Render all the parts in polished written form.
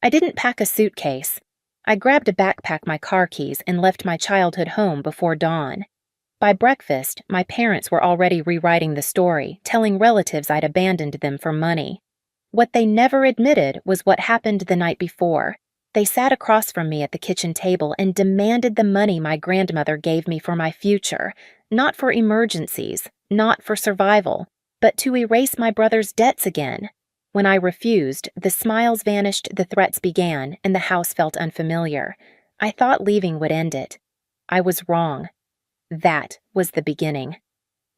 I didn't pack a suitcase. I grabbed a backpack, my car keys, and left my childhood home before dawn. By breakfast, my parents were already rewriting the story, telling relatives I'd abandoned them for money. What they never admitted was what happened the night before. They sat across from me at the kitchen table and demanded the money my grandmother gave me for my future, not for emergencies, not for survival, but to erase my brother's debts again. When I refused, the smiles vanished, the threats began, and the house felt unfamiliar. I thought leaving would end it. I was wrong. That was the beginning.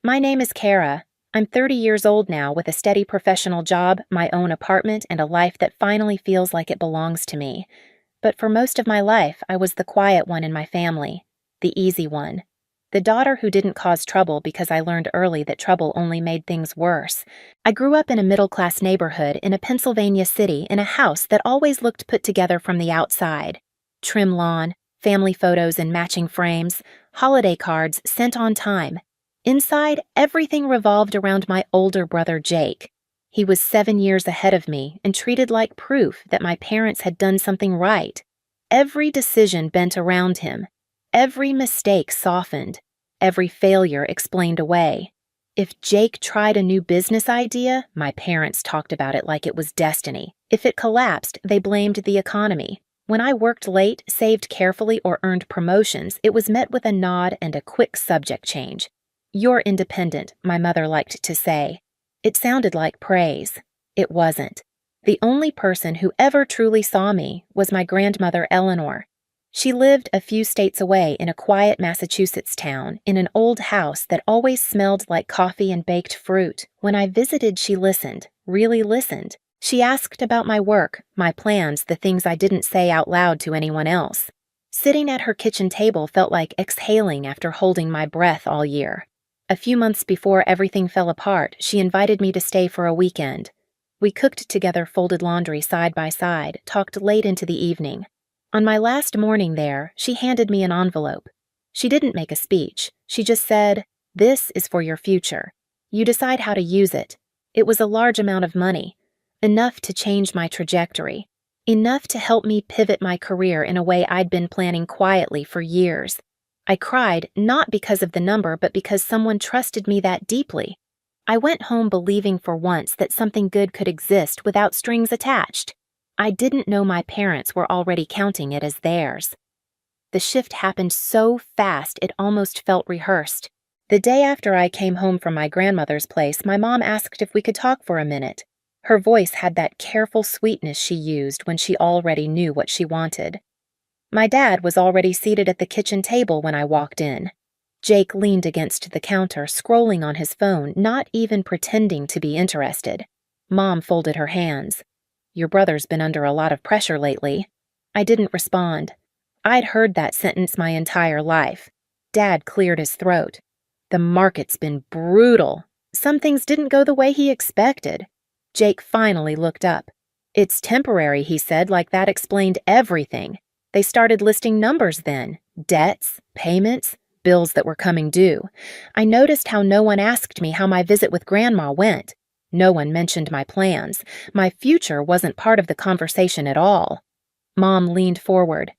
My name is Cara. I'm 30 years old now with a steady professional job, my own apartment, and a life that finally feels like it belongs to me. But for most of my life, I was the quiet one in my family, the easy one. The daughter who didn't cause trouble because I learned early that trouble only made things worse. I grew up in a middle-class neighborhood in a Pennsylvania city in a house that always looked put together from the outside. Trim lawn, family photos in matching frames, holiday cards sent on time. Inside, everything revolved around my older brother Jake. He was 7 years ahead of me and treated like proof that my parents had done something right. Every decision bent around him. Every mistake softened. Every failure explained away. If Jake tried a new business idea, my parents talked about it like it was destiny. If it collapsed, they blamed the economy. When I worked late, saved carefully, or earned promotions, it was met with a nod and a quick subject change. "You're independent," my mother liked to say. It sounded like praise. It wasn't. The only person who ever truly saw me was my grandmother Eleanor. She lived a few states away in a quiet Massachusetts town, in an old house that always smelled like coffee and baked fruit. When I visited, she listened, really listened. She asked about my work, my plans, the things I didn't say out loud to anyone else. Sitting at her kitchen table felt like exhaling after holding my breath all year. A few months before everything fell apart, she invited me to stay for a weekend. We cooked together, folded laundry side by side, talked late into the evening. On my last morning there, she handed me an envelope. She didn't make a speech. She just said, "This is for your future. You decide how to use it." It was a large amount of money, enough to change my trajectory, enough to help me pivot my career in a way I'd been planning quietly for years. I cried, not because of the number, but because someone trusted me that deeply. I went home believing for once that something good could exist without strings attached. I didn't know my parents were already counting it as theirs. The shift happened so fast it almost felt rehearsed. The day after I came home from my grandmother's place, my mom asked if we could talk for a minute. Her voice had that careful sweetness she used when she already knew what she wanted. My dad was already seated at the kitchen table when I walked in. Jake leaned against the counter, scrolling on his phone, not even pretending to be interested. Mom folded her hands. "Your brother's been under a lot of pressure lately." I didn't respond. I'd heard that sentence my entire life. Dad cleared his throat. "The market's been brutal. Some things didn't go the way he expected." Jake finally looked up. "It's temporary," he said, like that explained everything. They started listing numbers then. Debts, payments, bills that were coming due. I noticed how no one asked me how my visit with Grandma went. No one mentioned my plans. My future wasn't part of the conversation at all. Mom leaned forward.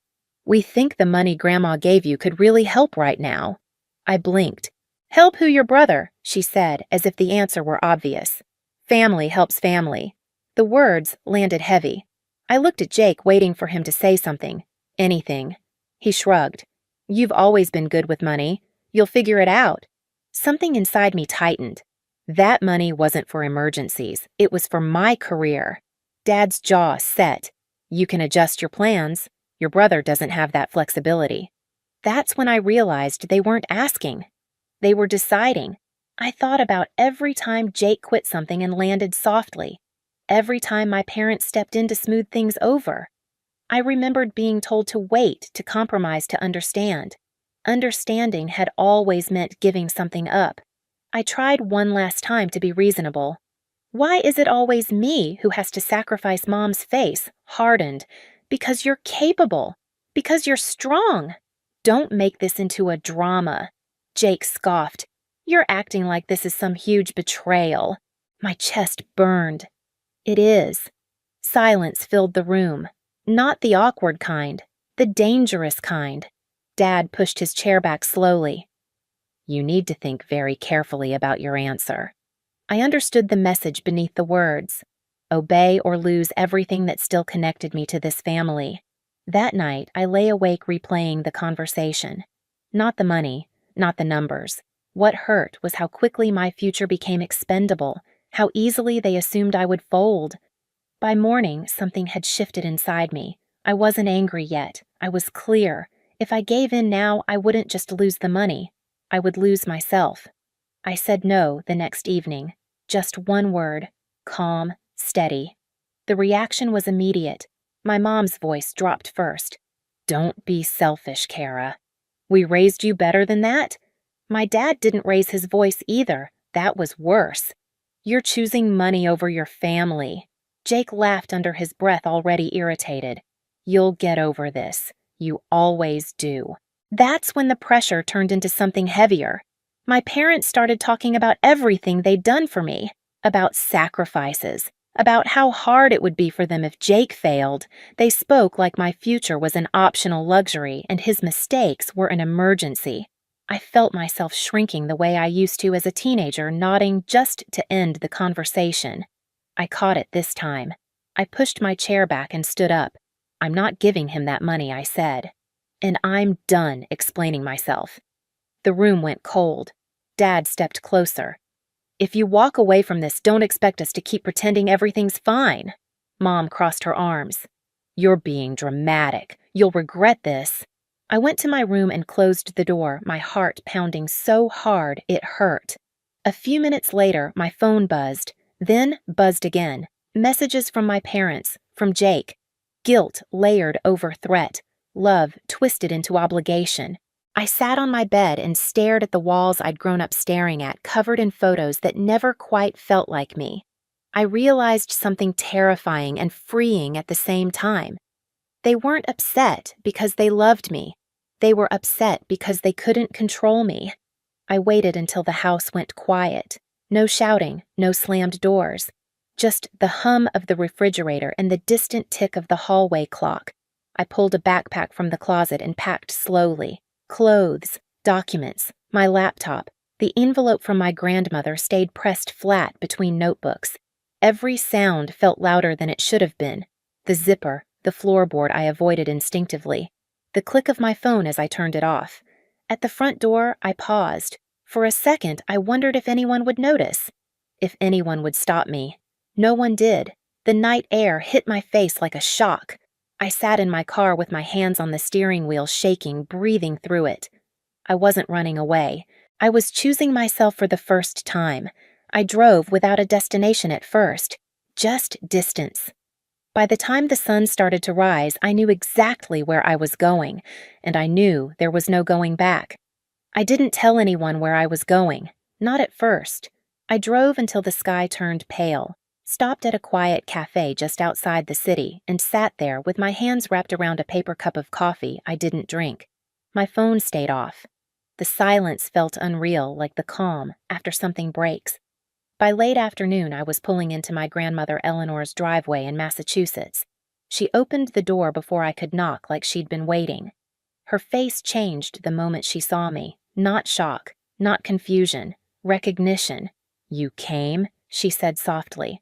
"We think the money Grandma gave you could really help right now." I blinked. "Help who, your brother?" she said, as if the answer were obvious. "Family helps family." The words landed heavy. I looked at Jake, waiting for him to say something. Anything. He shrugged. "You've always been good with money. You'll figure it out." Something inside me tightened. That money wasn't for emergencies. It was for my career. Dad's jaw set. "You can adjust your plans. Your brother doesn't have that flexibility." That's when I realized they weren't asking. They were deciding. I thought about every time Jake quit something and landed softly. Every time my parents stepped in to smooth things over. I remembered being told to wait, to compromise, to understand. Understanding had always meant giving something up. I tried one last time to be reasonable. "Why is it always me who has to sacrifice Mom's face, hardened? Because you're capable. Because you're strong. Don't make this into a drama." Jake scoffed. "You're acting like this is some huge betrayal." My chest burned. It is. Silence filled the room. Not the awkward kind, the dangerous kind. Dad pushed his chair back slowly. You need to think very carefully about your answer. I understood the message beneath the words. Obey or lose everything that still connected me to this family. That night, I lay awake replaying the conversation. Not the money, not the numbers. What hurt was how quickly my future became expendable, how easily they assumed I would fold. By morning, something had shifted inside me. I wasn't angry yet. I was clear. If I gave in now, I wouldn't just lose the money. I would lose myself. I said no the next evening. Just one word. Calm, steady. The reaction was immediate. My mom's voice dropped first. Don't be selfish, Cara. We raised you better than that? My dad didn't raise his voice either. That was worse. You're choosing money over your family. Jake laughed under his breath, already irritated. You'll get over this. You always do. That's when the pressure turned into something heavier. My parents started talking about everything they'd done for me, about sacrifices, about how hard it would be for them if Jake failed. They spoke like my future was an optional luxury and his mistakes were an emergency. I felt myself shrinking the way I used to as a teenager, nodding just to end the conversation. I caught it this time. I pushed my chair back and stood up. I'm not giving him that money, I said. And I'm done explaining myself. The room went cold. Dad stepped closer. If you walk away from this, don't expect us to keep pretending everything's fine. Mom crossed her arms. You're being dramatic. You'll regret this. I went to my room and closed the door, my heart pounding so hard it hurt. A few minutes later, my phone buzzed, then buzzed again. Messages from my parents, from Jake. Guilt layered over threat. Love twisted into obligation. I sat on my bed and stared at the walls I'd grown up staring at, covered in photos that never quite felt like me. I realized something terrifying and freeing at the same time. They weren't upset because they loved me. They were upset because they couldn't control me. I waited until the house went quiet. No shouting, no slammed doors. Just the hum of the refrigerator and the distant tick of the hallway clock. I pulled a backpack from the closet and packed slowly. Clothes, documents, my laptop. The envelope from my grandmother stayed pressed flat between notebooks. Every sound felt louder than it should have been. The zipper, the floorboard I avoided instinctively. The click of my phone as I turned it off. At the front door, I paused. For a second, I wondered if anyone would notice. If anyone would stop me. No one did. The night air hit my face like a shock. I sat in my car with my hands on the steering wheel, shaking, breathing through it. I wasn't running away. I was choosing myself for the first time. I drove without a destination at first, just distance. By the time the sun started to rise, I knew exactly where I was going, and I knew there was no going back. I didn't tell anyone where I was going, not at first. I drove until the sky turned pale. Stopped at a quiet cafe just outside the city and sat there with my hands wrapped around a paper cup of coffee I didn't drink. My phone stayed off. The silence felt unreal, like the calm after something breaks. By late afternoon, I was pulling into my grandmother Eleanor's driveway in Massachusetts. She opened the door before I could knock, like she'd been waiting. Her face changed the moment she saw me. Not shock, not confusion, recognition. You came? She said softly.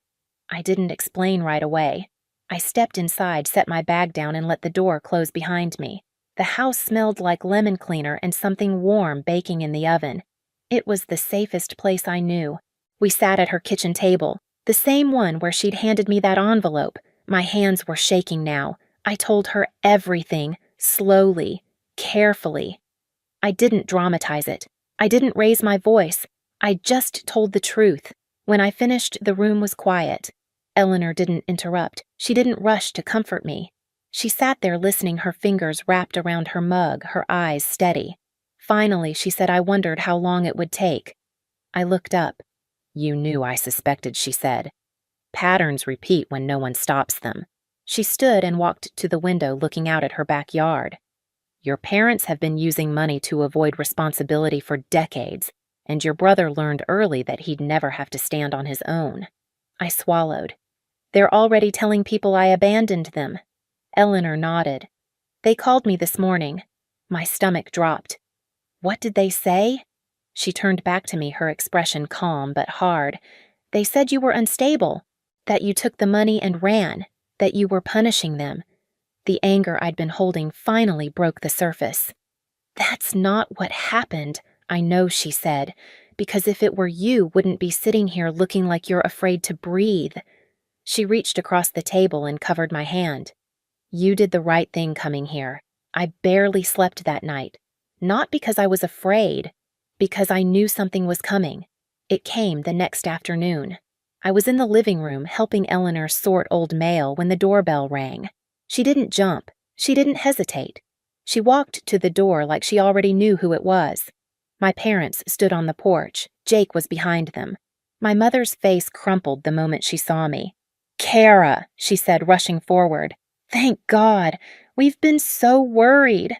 I didn't explain right away. I stepped inside, set my bag down, and let the door close behind me. The house smelled like lemon cleaner and something warm baking in the oven. It was the safest place I knew. We sat at her kitchen table, the same one where she'd handed me that envelope. My hands were shaking now. I told her everything, slowly, carefully. I didn't dramatize it. I didn't raise my voice. I just told the truth. When I finished, the room was quiet. Eleanor didn't interrupt. She didn't rush to comfort me. She sat there listening, her fingers wrapped around her mug, her eyes steady. Finally, she said I wondered how long it would take. I looked up. You knew I suspected, she said. Patterns repeat when no one stops them. She stood and walked to the window, looking out at her backyard. Your parents have been using money to avoid responsibility for decades, and your brother learned early that he'd never have to stand on his own. I swallowed. They're already telling people I abandoned them. Eleanor nodded. They called me this morning. My stomach dropped. What did they say? She turned back to me, her expression calm but hard. They said you were unstable, that you took the money and ran, that you were punishing them. The anger I'd been holding finally broke the surface. That's not what happened, I know, she said, because if it were you, wouldn't be sitting here looking like you're afraid to breathe. She reached across the table and covered my hand. You did the right thing coming here. I barely slept that night. Not because I was afraid, because I knew something was coming. It came the next afternoon. I was in the living room helping Eleanor sort old mail when the doorbell rang. She didn't jump. She didn't hesitate. She walked to the door like she already knew who it was. My parents stood on the porch. Jake was behind them. My mother's face crumpled the moment she saw me. "Cara," she said, rushing forward. "Thank God. We've been so worried."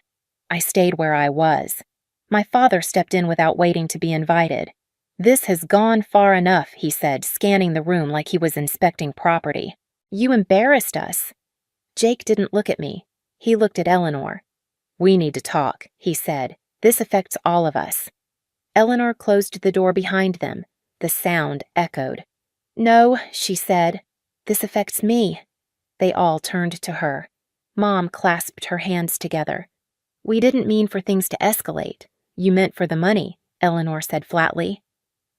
I stayed where I was. My father stepped in without waiting to be invited. "This has gone far enough," he said, scanning the room like he was inspecting property. "You embarrassed us." Jake didn't look at me. He looked at Eleanor. "We need to talk," he said. "This affects all of us." Eleanor closed the door behind them. The sound echoed. "No," she said. "This affects me." They all turned to her. Mom clasped her hands together. "We didn't mean for things to escalate. You meant for the money," Eleanor said flatly.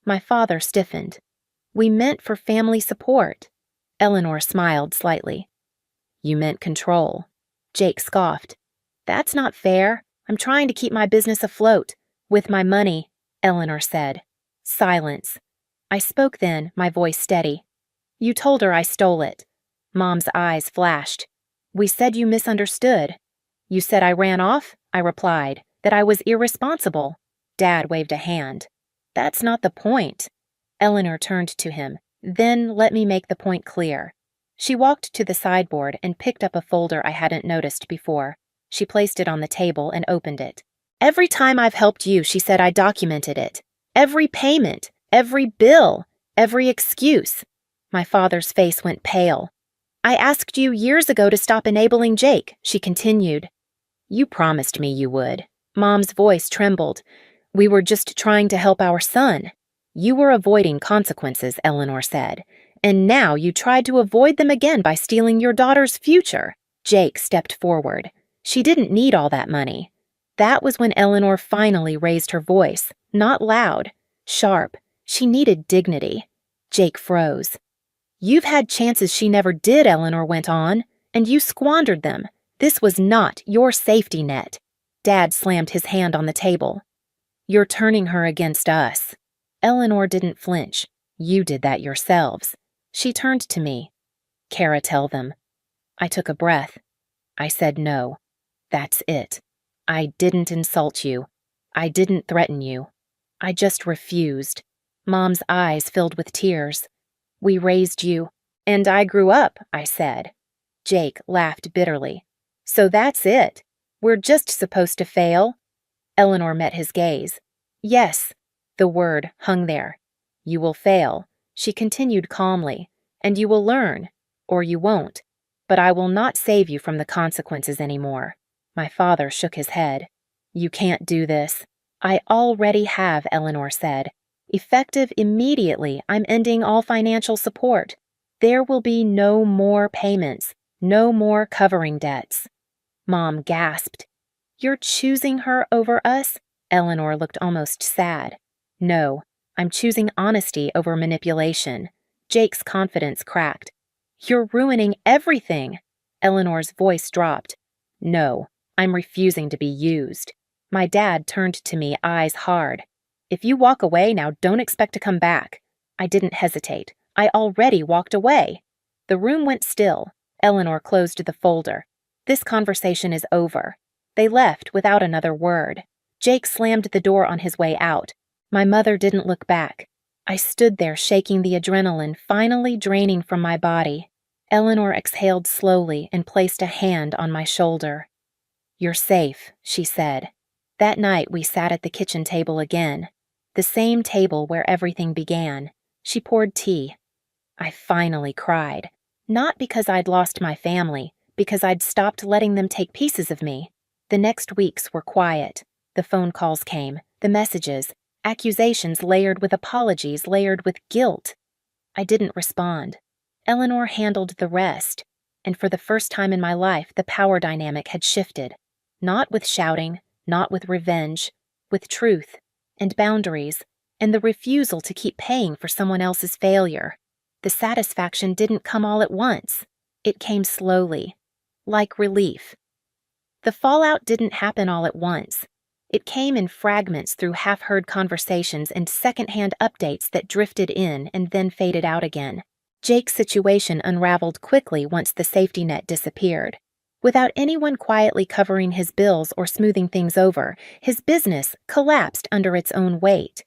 My father stiffened. "We meant for family support." Eleanor smiled slightly. "You meant control." Jake scoffed. "That's not fair. I'm trying to keep my business afloat. With my money," Eleanor said. Silence. I spoke then, my voice steady. "You told her I stole it." Mom's eyes flashed. "We said you misunderstood." "You said I ran off?" I replied. "That I was irresponsible." Dad waved a hand. "That's not the point." Eleanor turned to him. "Then let me make the point clear." She walked to the sideboard and picked up a folder I hadn't noticed before. She placed it on the table and opened it. "Every time I've helped you, she said I documented it. Every payment, every bill, every excuse." My father's face went pale. "I asked you years ago to stop enabling Jake," she continued. "You promised me you would." Mom's voice trembled. "We were just trying to help our son." "You were avoiding consequences," Eleanor said. "And now you tried to avoid them again by stealing your daughter's future." Jake stepped forward. "She didn't need all that money." That was when Eleanor finally raised her voice, not loud, sharp. She needed dignity. Jake froze. "You've had chances she never did," Eleanor went on, "and you squandered them. This was not your safety net." Dad slammed his hand on the table. "You're turning her against us." Eleanor didn't flinch. "You did that yourselves." She turned to me. "Cara, tell them." I took a breath. I said no. That's it. I didn't insult you. I didn't threaten you. I just refused. Mom's eyes filled with tears. "We raised you." "And I grew up," I said. Jake laughed bitterly. "So that's it. We're just supposed to fail." Eleanor met his gaze. "Yes." The word hung there. "You will fail," she continued calmly, "and you will learn, or you won't. But I will not save you from the consequences anymore." My father shook his head. "You can't do this." "I already have," Eleanor said. "Effective immediately, I'm ending all financial support. There will be no more payments, no more covering debts." Mom gasped. "You're choosing her over us?" Eleanor looked almost sad. "No, I'm choosing honesty over manipulation." Jake's confidence cracked. "You're ruining everything." Eleanor's voice dropped. "No, I'm refusing to be used." My dad turned to me, eyes hard. "If you walk away now, don't expect to come back." I didn't hesitate. I already walked away. The room went still. Eleanor closed the folder. "This conversation is over." They left without another word. Jake slammed the door on his way out. My mother didn't look back. I stood there shaking, the adrenaline finally draining from my body. Eleanor exhaled slowly and placed a hand on my shoulder. "You're safe," she said. That night we sat at the kitchen table again, the same table where everything began. She poured tea. I finally cried, not because I'd lost my family, because I'd stopped letting them take pieces of me. The next weeks were quiet. The phone calls came, the messages, accusations layered with apologies layered with guilt. I didn't respond. Eleanor handled the rest, and for the first time in my life, the power dynamic had shifted. Not with shouting, not with revenge, with truth, and boundaries, and the refusal to keep paying for someone else's failure. The satisfaction didn't come all at once. It came slowly, like relief. The fallout didn't happen all at once. It came in fragments through half-heard conversations and second-hand updates that drifted in and then faded out again. Jake's situation unraveled quickly once the safety net disappeared. Without anyone quietly covering his bills or smoothing things over, his business collapsed under its own weight.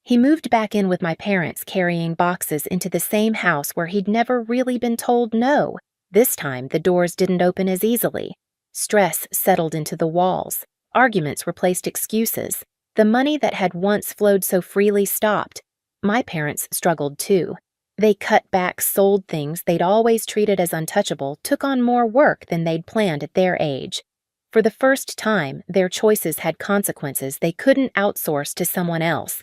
He moved back in with my parents, carrying boxes into the same house where he'd never really been told no. This time, the doors didn't open as easily. Stress settled into the walls. Arguments replaced excuses. The money that had once flowed so freely stopped. My parents struggled too. They cut back, sold things they'd always treated as untouchable, took on more work than they'd planned at their age. For the first time, their choices had consequences they couldn't outsource to someone else.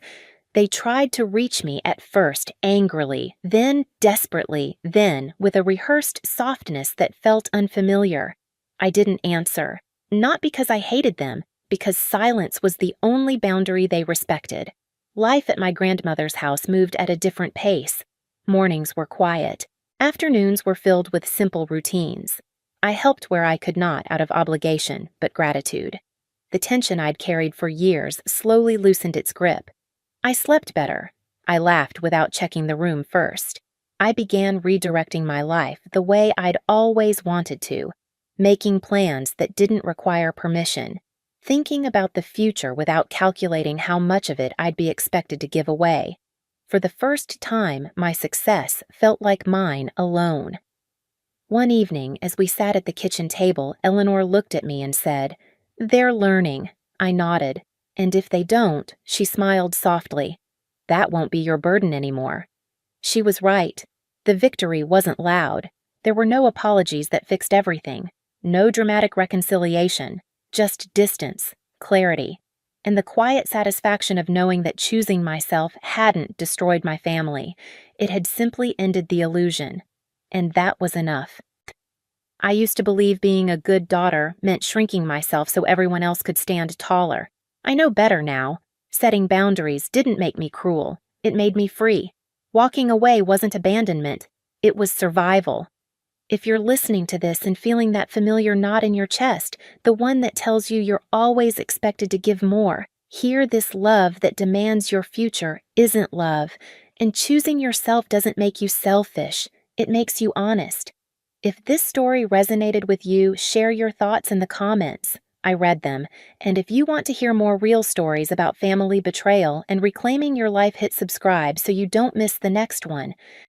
They tried to reach me at first angrily, then desperately, then with a rehearsed softness that felt unfamiliar. I didn't answer, not because I hated them, because silence was the only boundary they respected. Life at my grandmother's house moved at a different pace. Mornings were quiet. Afternoons were filled with simple routines. I helped where I could not out of obligation, but gratitude. The tension I'd carried for years slowly loosened its grip. I slept better. I laughed without checking the room first. I began redirecting my life the way I'd always wanted to, making plans that didn't require permission, thinking about the future without calculating how much of it I'd be expected to give away. For the first time, my success felt like mine alone. One evening, as we sat at the kitchen table, Eleanor looked at me and said, "They're learning." I nodded. "And if they don't," she smiled softly, "that won't be your burden anymore." She was right. The victory wasn't loud. There were no apologies that fixed everything. No dramatic reconciliation. Just distance, clarity, and the quiet satisfaction of knowing that choosing myself hadn't destroyed my family. It had simply ended the illusion. And that was enough. I used to believe being a good daughter meant shrinking myself so everyone else could stand taller. I know better now. Setting boundaries didn't make me cruel. It made me free. Walking away wasn't abandonment. It was survival. If you're listening to this and feeling that familiar knot in your chest, the one that tells you you're always expected to give more, hear this: love that demands your future isn't love, and choosing yourself doesn't make you selfish. It makes you honest. If this story resonated with you, share your thoughts in the comments. I read them, and if you want to hear more real stories about family betrayal and reclaiming your life, hit subscribe so you don't miss the next one.